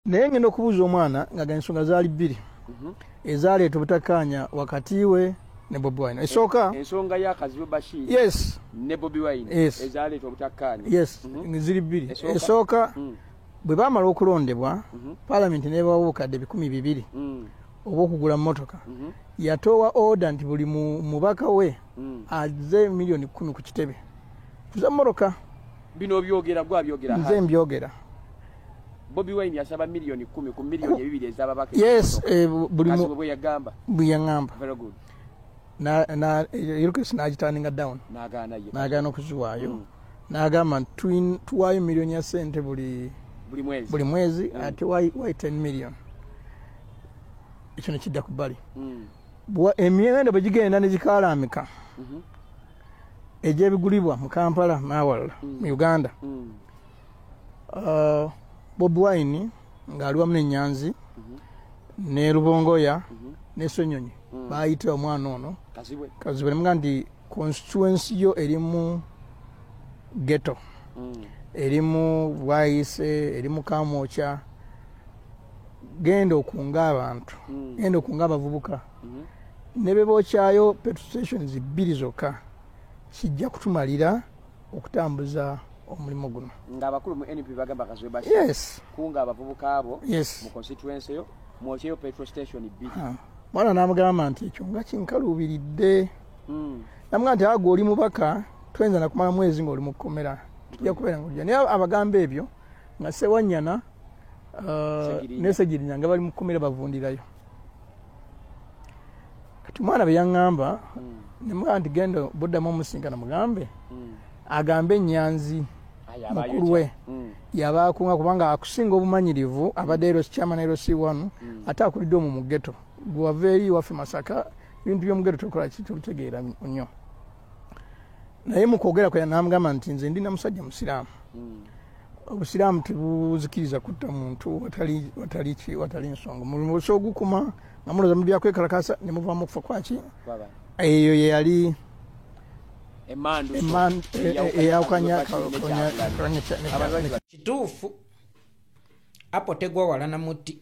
naye ngenda okubuuza omwana nga ensonga zaali bbiri ezaleeta obutakkaanya wakati we ne Bobi Wine. Esooka ensonga ya Kazibu Bashir yes ne Bobi Wine ezaleeta obutakkaanya yes ziri bbiri. Esooka bwe baamala okulondebwa paalamenti n'ebawa obukadde 200 oba okugula mmotoka yatoowa order nti buli mubaka we azze miliyoni 10 ku kitebe kuza mmotoka. Bino byogera gw'abyogera nze mbyogera. Bobi Wine yasaba miliyoni 10 ku miliyoni 2 ez'ababaka. Yes, buli bwe yagamba. Very good. Yirukisi n'agitaninga down. N'agaana okuziwaayo. N'agamba tuwaayo miliyoni ya ssente buli mwezi ate why 10 million. Ekyo ne kidda ku bbali. Emiwendo bwe gigenda ne gikaalamika egy'ebigulibwa mu Kampala n'awalala mu Uganda. Bobi Wine ng'ali wamu n'Enyanzi ne Rubongoya ne Sonyonyi baayita omwana ono Kazibwe ne mugamba nti constituency yo erimu ghetto erimu Bwayise erimu Kamwokya genda okunga abantu genda okunga abavubuka ne be bookyayo petrol stations 2 zokka kijja kutumalira okutambuza omulimu guno. Ng'abakulu mu NP bagamba Kazibu Bashir kunga abavubuka abo mu constituency yo mwokyeyo petrol station 2. Mwana n'amugamba nti ekyo nga kinkaluubiridde. Namugamba nti agwo oli mubaka twenza na kumala mwezi ng'oli mu kkomera tujja kubeera ng'olija. Naye abagamba ebyo nga Ssewanyana ne Ssegirinya nga bali mu kkomera bavundirayo. Kati mwana bwe yaŋŋamba ne mugamba nti genda buddamu omusinkana mugambe agambe Enyanzi mukulu we yabaakunga kubanga akusinga obumanyirivu abadde Eros Chairman Eros 1 ate akulidde omwo mu ghetto. Bw'ova eri waffe Masaka ebintu by'omu ghetto tokola kitutegeera nnyo. Naye mu kwogera kwe n'amugamba nti nze ndina musajja musiraamu. Obusiraamu tebuzikiriza kutta muntu watali nsonga. Mulimu osogukuma nga muloza mu byakwekalakasa ne muvaamu okufa kwaki. Eyo ye yali kituufu apo tegwa wala na muti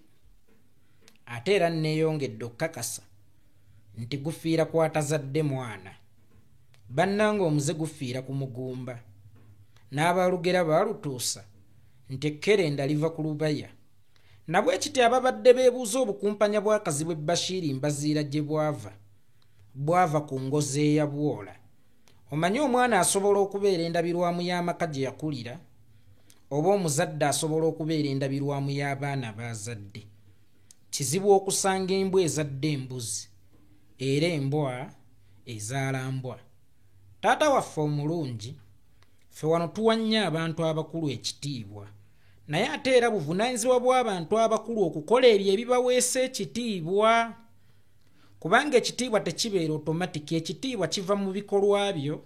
ate era neeyongedde okukakasa nti gufiira kwatazadde mwana bannanga omuze gufiira ku mugumba n'abalugera baalutuusa nti ekkerenda liva ku lubaya nabwe kiti ababadde beebuuza obukumpanya bwa Kazibu Bashir mbaziira gye bwava ku ngozi eya bwola. Omanyi omwana asobola okubeera endabirwamu y'amaka gye yakulira oba omuzadde asobola okubeera endabirwamu y'abaana baazadde. Kizibu okusanga embwa ezadde embuzi era embwa ezaala mbwa. Taata waffe omulungi ffe wano tuwa nnyo abantu abakulu ekitiibwa naye ate era buvunaanyizibwa bw'abantu abakulu okukola ebyo ebibaweesa ekitiibwa. Kubanga ekitiibwa tekibeera otomatiki, ekitiibwa kiva mu bikolwa byo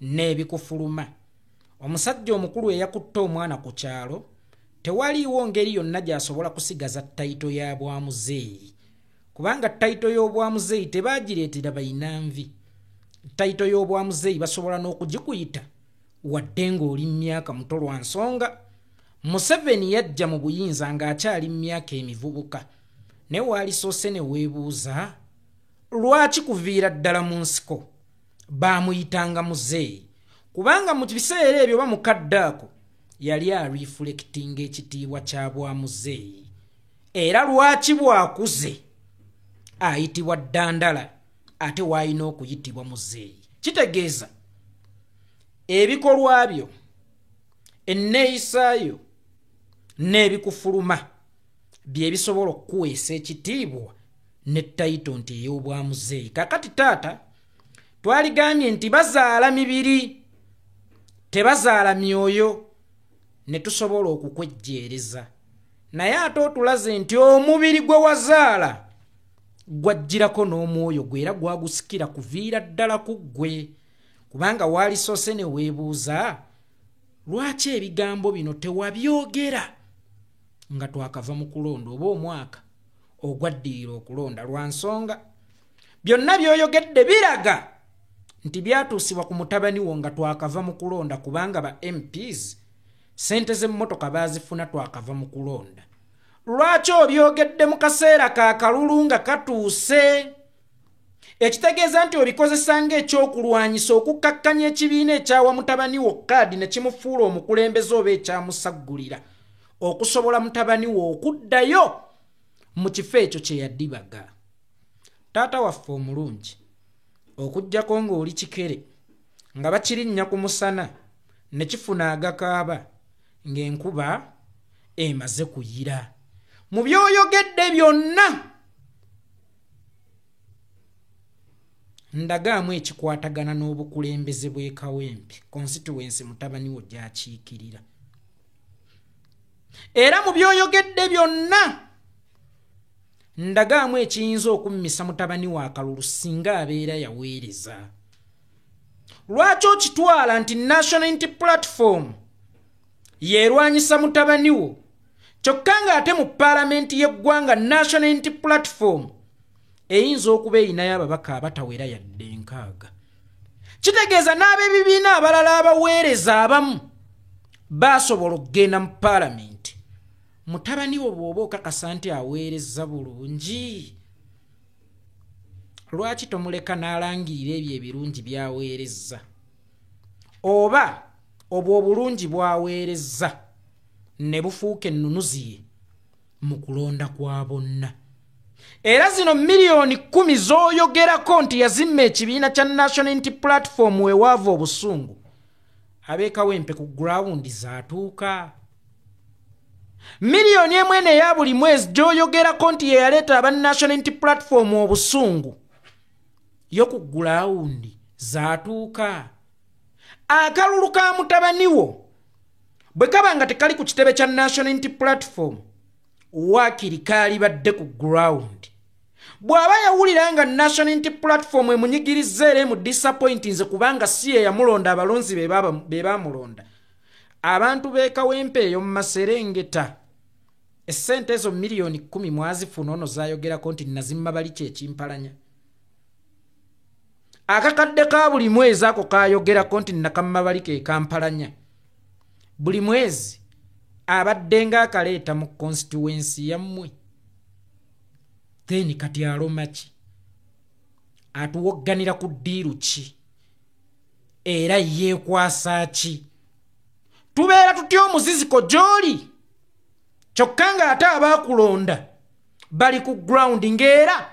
n'ebikufuluma. Omusajja omukulu eyakutte omwana ku kyalo tewaliiwo ngeri yonna gy'asobola kusigaza ttayito ya bwamuzeeyi kubanga ttayito y'obwamuzeeyi tebaagireetera bayinanvi. Ttayito y'obwamuzeeyi basobola n'okugikuyita wadde ng'oli mu myaka muto lwa nsonga Museveni yajja mu buyinza ng'akyali mu myaka emivubuka ne waalisoose ne weebuuza lwaki kuviira ddala mu nsiko baamuyitanga muzeeyi kubanga mu biseera ebyo bamukadde ako yali arifulekitinga ekitiibwa kya bwamuzeeyi era lwaki bwakuze ayitibwa ddandala ate waalina okuyitibwa muzeeyi. Kitegeeza ebikolwa byo enneeyisaayo n'ebikufuluma bye bisobola okuweesa ekitiibwa ne ttayito nti ey'obwamuzeeyi. Kakati taata twaligambye nti bazaala mibiri tebazaala myoyo ne tusobola okukwejjeereza naye ate otulaze nti omubiri gwe wazaala gwajjirako n'omwoyo gwe era gwagusikira kuviira ddala ku ggwe kubanga waalisoose ne weebuuza lwaki ebigambo bino tewabyogera nga twakava mu kulonda oba omwaka ogwaddirira okulonda lwa nsonga byonna by'oyogedde biraga nti byatuusibwa ku mutabani wo nga twakava mu kulonda kubanga ba MPs sente z'emmotoka baazifuna twakava mu kulonda lwaki obyogedde mu kaseera ka kalulu nga katuuse ekitegeeza nti obikozesa ng'ekyokulwanyisa okukkakkanya ekibiina ekyawa mutabani wo kaadi ne kimufuula omukulembeze oba ekyamusaggulira okusobola mutabani wo okuddayo mu kifo ekyo kye yaddibaga. Taata waffe omulungi, okuggyako ng'oli kikere nga bakirinnya ku musana ne kifuna agakaaba ng'enkuba emaze kuyira. Mu by'oyogedde byonna ndagaamu ekikwatagana n'obukulembeze bw'e Kawempe constituency mutabani wo gy'akiikirira. Era mu by'oyogedde byonna ndagaamu ekiyinza okummisa mutabani wa akalulu singa abeera yaweereza. Lwaki okitwala nti National Unity Platform yeerwanyisa mutabani wo kyokka ng'ate mu paalamenti y'eggwanga National Unity Platform eyinza okuba erinayo ababaka abatawera yadde 6? Kitegeeza n'ab'ebibiina abalala abaweereza abamu baasobola okugenda mu paalamenti. Mutabani wo bw'oba okakasa nti aweereza bulungi, lwaki tomuleka n'alangirira ebyo ebirungi by'aweereza? Oba obwo obulungi bw'aweereza ne bufuuka ennunuzi ye mu kulonda kwa bonna. Era zino miliyoni 10 z'oyogerako nti yazimma ekibiina kya National Unity Platform weewaavu obusungu, ab'e Kawempe ku ground zaatuuka. Miliyoni 1 eya buli mwezi gy'oyogerako nti yeyaleeta aba National Unity Platform obusungu, yo ku ground zaatuuka. Akalulu ka mutabani wo bwe kaba nga tekali ku kitebe kya National Unity Platform, waakiri kaalibadde ku ground. Bw'aba yawulira nga National Unity Platform emunyigiriza era mu disappointinze kubanga si ye yamulonda, abalonzi be baamulonda, abantu b'e Kawempe eyo mu Maserengeta, essente ezo miliyoni 10 mwazifuna ono zaayogerako nti nazimma bali kyekimpalanya. Akakadde ka buli mwezi ako kaayogerako nti nakamma bali ke kampalanya. Buli mwezi abadde ng'akaleeta mu constituency yammwe. Then kati aloma ki? Atuwogganira ku ddiiru ki? Era yeekwasa ki? Tubeera tutya omuziziko gy'oli? Kyokka ng'ate abaakulonda bali ku ground, ng'era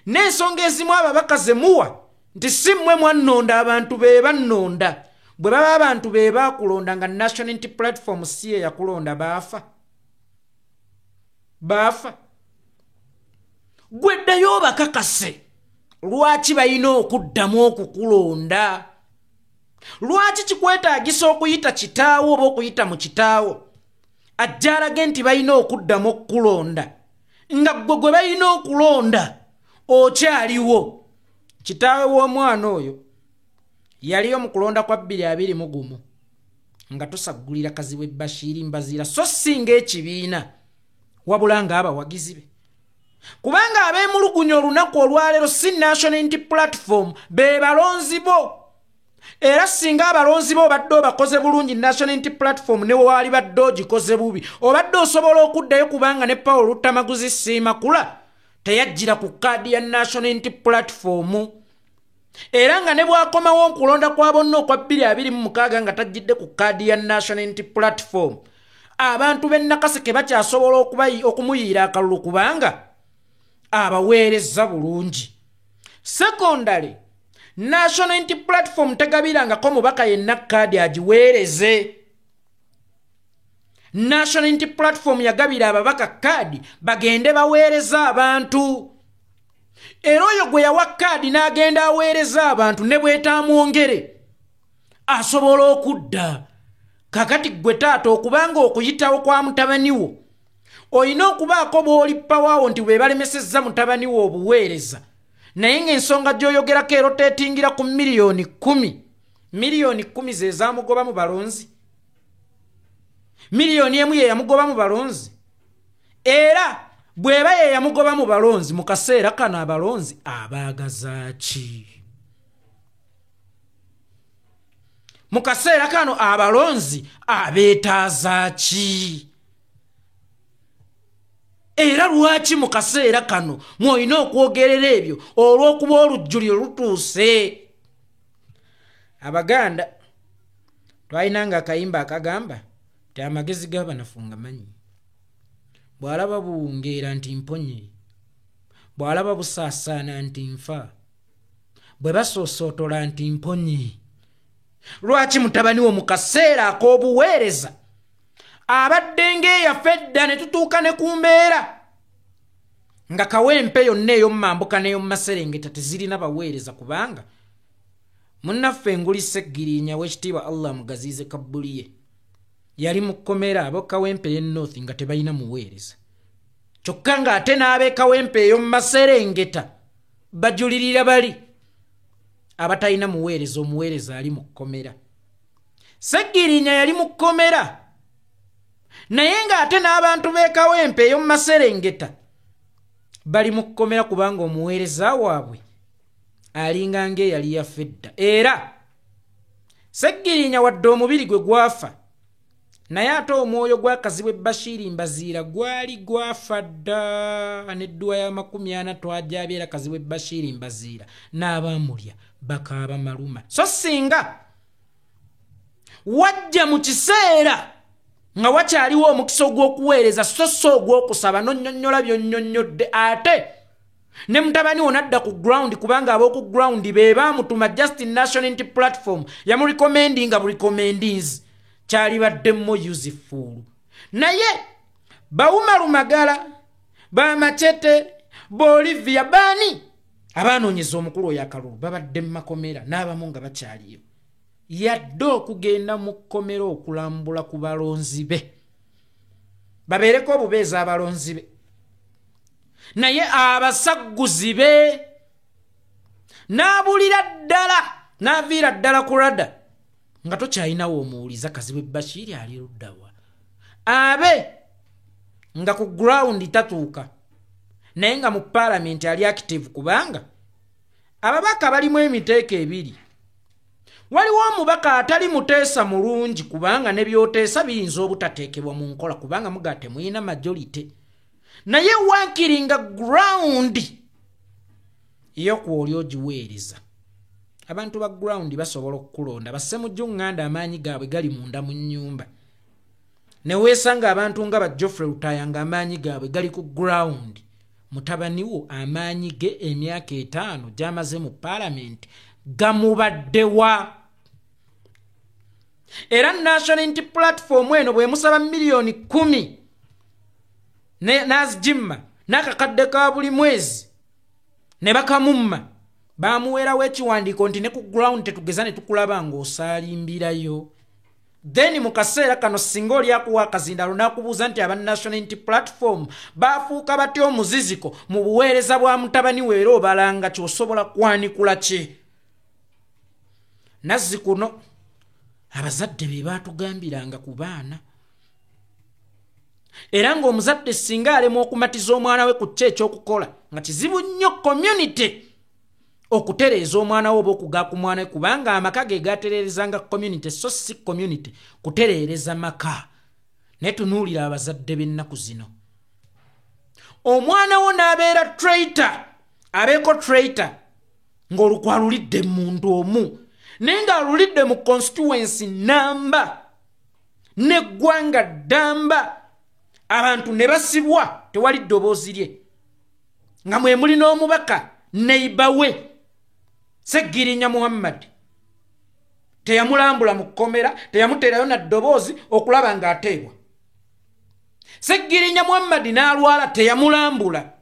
n'ensonga ezimu ababaka ze muwa nti si mmwe mwannonda, abantu be bannonda. Bwe baba abantu be baakulonda nga National Unity Platform si ye yakulonda, baafa. Gwe ddayo bakakase lwaki balina okuddamu okukulonda. Lwaki kikwetaagisa okuyita kitaawo oba okuyita mu kitaawo ajja alage nti balina okuddamu okukulonda nga gwe balina okulonda okyaliwo? Kitaawe w'omwana oyo yaliyo mu kulonda kwa 2021 nga tosaggulira Kazibu Bashiri Mbazira so singa ekibiina wabula nga abawagizi be, kubanga ab'emulugunya olunaku olwaleero si National Unity Platform be balonzi bo. Era singa abalonzi bo badde obakoze bulungi National Unity Platform ne wali badde ogikoze bubi, obadde osobola okuddayo kubanga ne Paul Lutamaguzi Simakula teyajjira ku kaadi ya National Unity Platform. Era nga ne bwakomawo nkulonda kwa bonna okwa 2026 nga tajjidde ku kaadi ya National Unity Platform, abantu b'e Nakaseke bakyasobola okumuyiira akalulu kubanga abaweereza bulungi. Secondary, National Unity Platform tegabirangako mubaka yenna kaadi agiweereze. National Unity Platform yagabira ababaka kaadi bagende baweereza abantu. Era oyo gwe yawa kaadi n'agenda aweereza abantu ne bwetamwongere asobola okudda. Kakati gwe taata okubanga okuyitawo kwa mutabani wo olina okubaako bw'olippawawo nti bwe balemesezza mutabani wo obuweereza, naye ng'ensonga gy'oyogerako eroteetingira ku miliyoni 10. Miliyoni 10 ze zaamugoba mu balonzi? Miliyoni 1 ye yamugoba mu balonzi? Era bw'eba ye yamugoba mu balonzi mu kaseera kano abalonzi abaagaza ki? Mu kaseera kano abalonzi abeetaaza ki? era lwaki mu kaseera kano mwolina okwogerera ebyo olw'okuba olujjuliro lutuuse? Abaganda twalinanga akayimba akagamba ti amagezi g'abanafu nga manyi. Bw'alaba buwungeera nti mponye, bw'alaba busaasaana nti nfa, bwe basoosootola nti mponye. Lwaki mutabani wo mu kaseera ak'obuweereza abadde ng'eyaffe edda ne tutuuka ne ku mbeera nga kawempe yonna ey'omumambuka n'ey'omumaserengeta tezirina baweereza, kubanga munnaffe Nguli Seggirinya w'ekitiibwa Allah mugaziize Kabbuliye yali mu kkomera ab'Kawempe y'e North nga tebalina muweereza, kyokka ng'ate n'ab'e Kawempe ey'omumaserengeta bajulirira bali abatalina muweereza, omuweereza ali mu kkomera. Seggirinya yali mu kkomera, naye ng'ate n'abantu b'e Kawempe ey'omumaserengeta bali mu kkomera kubanga omuweereza waabwe alinga ng'eyali yaffe edda. Era Seggirinya wadde omubiri gwe gwafa, naye ate omwoyo gw'akazibu Bashiri Mbaziira gwali gwafa dda. N'edduwa ya 40 twajabyera kazibu Bashiri Mbaziira n'abaamulya bakaaba maluma. So singa wajja mu kiseera nga wakyaliwo omukisa ogw'okuweereza so ogw'okusaba n'onnyonnyola by'onnyonnyodde, ate ne mutabani wo nadda ku ground, kubanga ab'oku ground be baamutuma Just National Unity Platform yamurecommendinga burecommendings, kyali baddemu useful. Naye Bawuma Lumagala, Bamachete, Bolivia bani abanoonyeza omukulu oyo akalulu babadde mu makomera n'abamu nga bakyaliyo, yadde okugenda mu kkomera okulambula ku balonzi be babeereko obubeezi abalonzi be, naye abasagguzi be n'abulira ddala n'aviira ddala ku rada nga tokyalinawo omuwuliza kazibu Bashiri ali luddawa, abe nga ku ground tatuuka naye nga mu parliament ali active, kubanga ababaka balimu emiteeko ebiri. Waliwo omubaka atali muteesa mulungi, kubanga ne byoteesa biyinza obutateekebwa mu nkola kubanga mugate muyina majority, naye wankiringa ground y'okwolya ogiweereza. Abantu ba ground basobola okukulonda basse mu jjunganda amaanyi gaabwe gali munda mu nnyumba, ne weesanga abantu nga ba Geoffrey Rutaya nga amaanyi gaabwe gali ku ground. Mutabani wo amaanyi ge emyaka 5 gy'amaze mu parliament gamubaddewa. Era National Unity Platform eno bwe musaba milioni 10 n'azijimma n'akakadde ka buli mwezi ne bakamumma, bamuweerawo ekiwandiiko nti ne ku ground tetugeza ne tukulaba ng'osaalimbirayo. Then mu kaseera kano singa oli akuwa akazindalo n'akubuuza nti aba National Unity Platform baafuuka batya omuziziko mu buweereza bwa mutabani we, era obalanga ky'osobola kwanikula ki? Nazzi kuno abazadde be baatugambiranga ku baana, era ng'omuzadde singa alema okumatiza omwana we ku kye ekyokukola nga kizibu nnyo community okutereeza omwana we oba okugaa ku mwana we, kubanga amaka ge gatereerezanga community so si community kutereereza maka. Naye tunuulira abazadde b'ennaku zino, omwana wo n'abeera traitor, abeeko traitor ng'olukwalulidde muntu omu naye ng'alulidde mu constituency namba n'eggwanga ddamba, abantu ne basibwa tewali ddoboozi lye, nga mwe muli n'omubaka neiba we Seggirinya Muhammad teyamulambula mu kkomera, teyamuteerayo na ddoboozi okulaba ng'ateebwa. Seggirinya Muhammad n'alwala teyamulambula,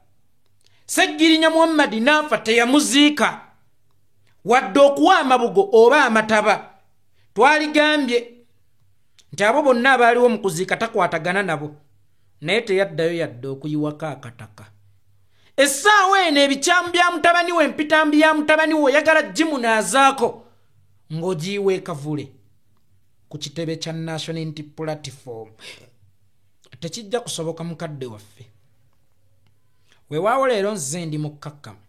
Seggirinya Muhammad n'afa teyamuziika, wadde okuwa amabugo oba amataba. Twaligambye nti abo bonna abaaliwo mu kuziika takwatagana nabo, naye teyaddayo yadde okuyiwako akataka. Essaawa eno ebikyamu bya mutabani we, empitambi ya mutabani we oyagala gimunaazaako ng'ogiyiwa ekavule ku kitebe kya National Unity Platform, tekijja kusoboka mukadde waffe. Weewaawo leero nze ndi mukkakkamu,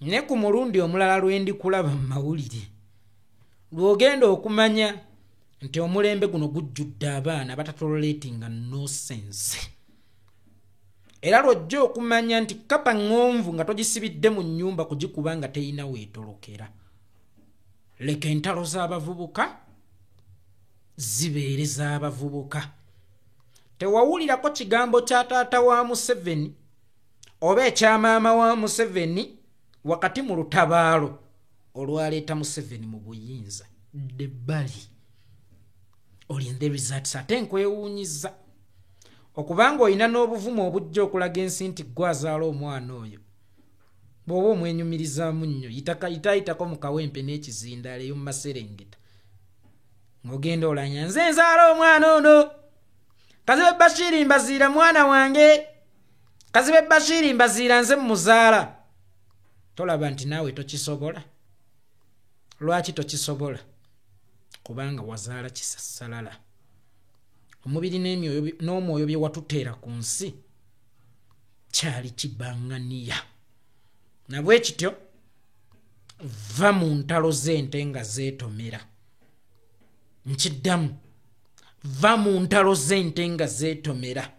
ne ku mulundi omulala lwe ndikulaba mu mawulire lw'ogenda okumanya nti omulembe guno gujjudde abaana batatoleretinga nonsense. era lwojja okumanya nti kapa ŋŋonvu nga togisibidde mu nnyumba kugikuba nga teyina weetolokera. Leka entalo z'abavubuka zibeere z'abavubuka. Tewawulirako kigambo kya taata wa Museveni oba ekya maama wa Museveni wakati mu lutabaalo olwaleeta Museveni mu buyinza. Debbali olinze results ate nkwewuunyiza okubanga olina n'obuvumu obujja okulaga ensi nti gwazaala omwana oyo. Bw'oba omwenyumirizaamu nnyo yitayitako mu kawempe n'ekizindaala eyo mu Maserengeta ng'ogenda olanya nze nzaala omwana ono. Kazibe Bashiri mbaziira mwana wange. Kazibe Bashiri mbaziira nze muzaala. Tolaba nti naawe tokisobola. Lwaki tokisobola? Kubanga wazaala kisassalala. Omubiri n'omwoyo bye watuteera ku nsi kyali kibaŋŋaniya. Na bwe kityo va mu ntalo z'ente nga zeetomera. Nkiddamu, va mu ntalo z'ente nga zeetomera.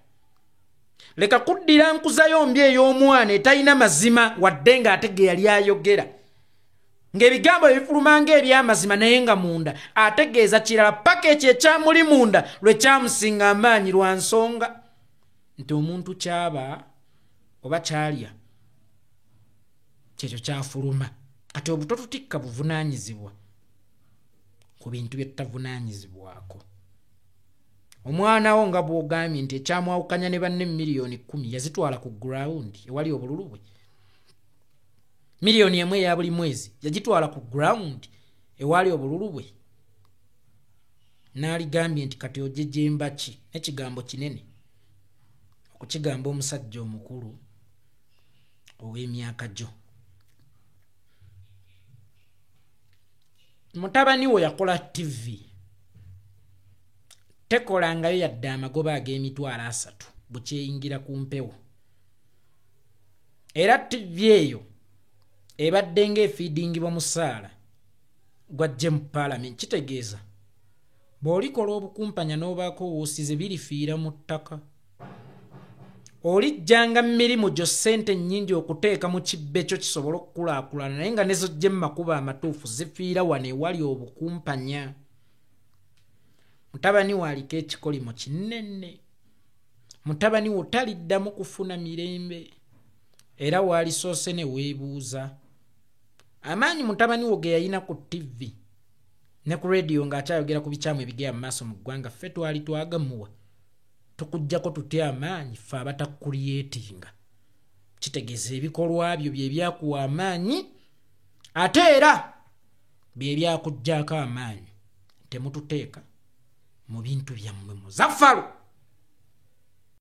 Leka kuddira nkuzayombi ey'omwana etalina mazima wadde ng'ate ge yali ayogera. Ng'ebigambo ebifuluma ng'eby'amazima naye nga munda ategeeza kirala paka ekyo ekyamuli munda lwe kyamusinga amaanyi lwa nsonga nti omuntu kyaba oba kyalya kyekyo kyafuluma. Kati obuto tutikka buvunaanyizibwa ku bintu bye tutavunaanyizibwako. Omwana wo nga bw'ogambye nti ekyamwawukanya ne banne miliyoni 10 yazitwala ku ground ewali obululu bwe. Miliyoni emu eya buli mwezi yagitwala ku ground ewali obululu bwe. N'aligambye nti kati ojejemba ki n'ekigambo kinene okukigamba omusajja omukulu ow'emyaka gyo. Mutabani wo yakola TV. Tekolangayo yadde amagoba ag'emitwalo 3 bukyeyingira ku mpewo. Era TV eyo ebadde ng'efiidingibwa mu ssaala gwajje mu Parliament. Kitegeeza bw'olikola obukumpanya n'obaako woosize birifiira mu ttaka. Olijjanga mirimu gyo ssente nnyingi okuteeka mu kibbe kyo kisobola okukulaakulana naye nga nezojje mu makubo amatuufu zifiira wano ewali obukumpanya. Mutabani wo aliko ekikolimo kinene. Mutabani wo taliddamu kufuna mirembe. Era waalisoose ne weebuuza amaanyi mutabani wo ge yalina ku TV ne ku radio ng'akyayogera ku bikyamu ebigenda mu maaso mu ggwanga ffe twali twagamuwa. Tukujjako tutya amaanyi ffe abatakuliyetinga. Kitegeeza ebikolwa byo bye byakuwa amaanyi ate era bye byakuggyako amaanyi. Temututeeka mu bintu byammwe muzaffalu.